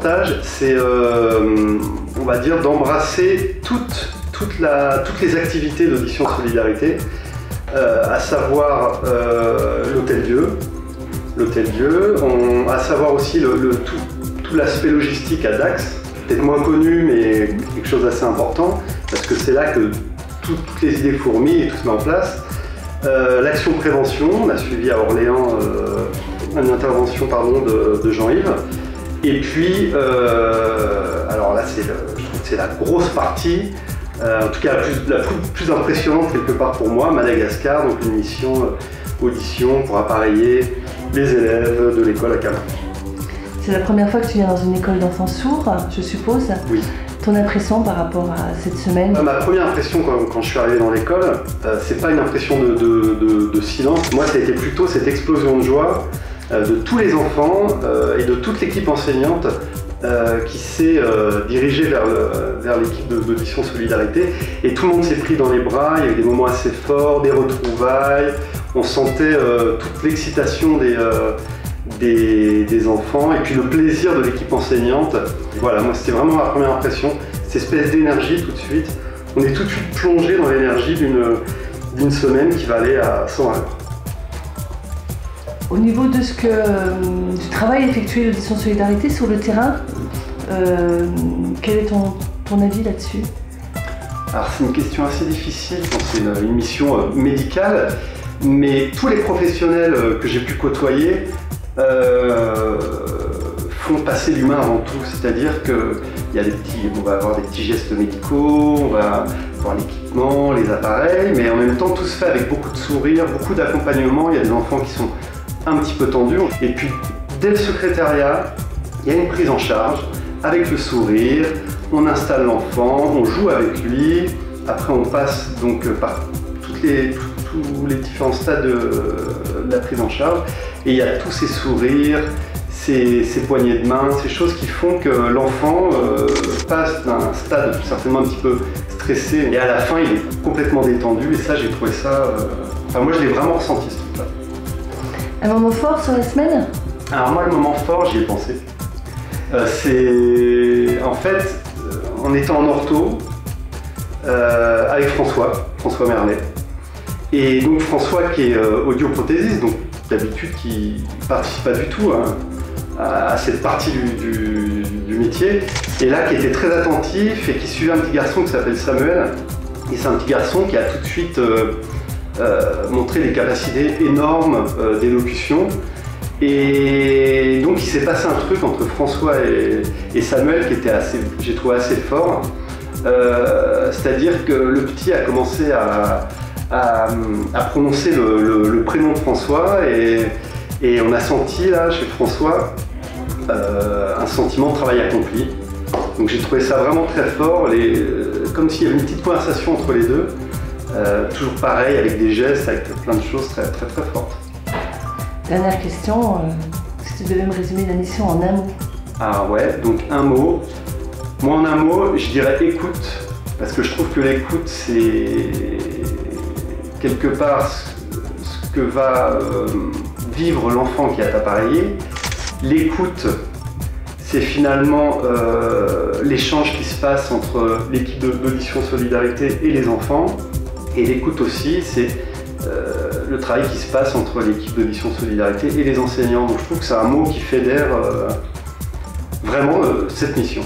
reportage, c'est, on va dire, d'embrasser toutes les activités d'Audition Solidarité, à savoir l'Hôtel Dieu, à savoir aussi tout l'aspect logistique à Dax, peut-être moins connu, mais quelque chose d'assez important, parce que c'est là que toutes les idées fourmillent et tout se met en place. L'action prévention, on a suivi à Orléans une intervention de Jean-Yves. Et puis, alors là, je trouve que c'est la grosse partie, en tout cas la plus impressionnante quelque part pour moi, Madagascar, donc une mission audition pour appareiller les élèves de l'école à Camin. C'est la première fois que tu viens dans une école d'enfants sourds, je suppose. Oui. Ton impression par rapport à cette semaine? Ma première impression quand je suis arrivé dans l'école, c'est pas une impression de silence. Moi, ça a été plutôt cette explosion de joie de tous les enfants et de toute l'équipe enseignante qui s'est dirigée vers l'équipe d'Audition Solidarité. Et tout le monde s'est pris dans les bras, il y a eu des moments assez forts, des retrouvailles. On sentait toute l'excitation des enfants et puis le plaisir de l'équipe enseignante. Voilà, moi c'était vraiment ma première impression, cette espèce d'énergie tout de suite. On est tout de suite plongé dans l'énergie d'une semaine qui va aller à 100 à l'heure. Au niveau de du travail effectué d'Audition Solidarité sur le terrain, quel est ton avis là-dessus? Alors c'est une question assez difficile, c'est une mission médicale, mais tous les professionnels que j'ai pu côtoyer font passer l'humain avant tout, c'est-à-dire qu'on va avoir des petits gestes médicaux, on va avoir l'équipement, les appareils, mais en même temps tout se fait avec beaucoup de sourire, beaucoup d'accompagnement. Il y a des enfants qui sont un petit peu tendus, et puis dès le secrétariat, il y a une prise en charge avec le sourire, on installe l'enfant, on joue avec lui, après on passe donc par tous les différents stades de la prise en charge, et il y a tous ces sourires, ces poignées de main, ces choses qui font que l'enfant passe d'un stade certainement un petit peu stressé, et à la fin il est complètement détendu, et ça j'ai trouvé ça, moi je l'ai vraiment ressenti ce truc-là. Un moment fort sur la semaine? Alors moi le moment fort, j'y ai pensé. C'est en fait, on était en ortho avec François Merlet. Et donc François qui est audioprothésiste, donc d'habitude qui ne participe pas du tout à cette partie du métier, et là qui était très attentif et qui suivait un petit garçon qui s'appelle Samuel. Et c'est un petit garçon qui a tout de suite montré des capacités énormes d'élocution. Et donc il s'est passé un truc entre François et Samuel qui était j'ai trouvé assez fort. C'est-à-dire que le petit a commencé à prononcer le prénom de François, et on a senti là chez François un sentiment de travail accompli. Donc j'ai trouvé ça vraiment très fort, comme s'il y avait une petite conversation entre les deux, toujours pareil, avec des gestes, avec plein de choses très très très fortes. Dernière question, si tu devais me résumer la mission en un mot? Ah ouais, donc un mot. Moi en un mot, je dirais écoute, parce que je trouve que l'écoute c'est quelque part ce que va vivre l'enfant qui est appareillé. L'écoute, c'est finalement l'échange qui se passe entre l'équipe d'Audition Solidarité et les enfants. Et l'écoute aussi, c'est le travail qui se passe entre l'équipe d'Audition Solidarité et les enseignants. Donc je trouve que c'est un mot qui fédère vraiment cette mission.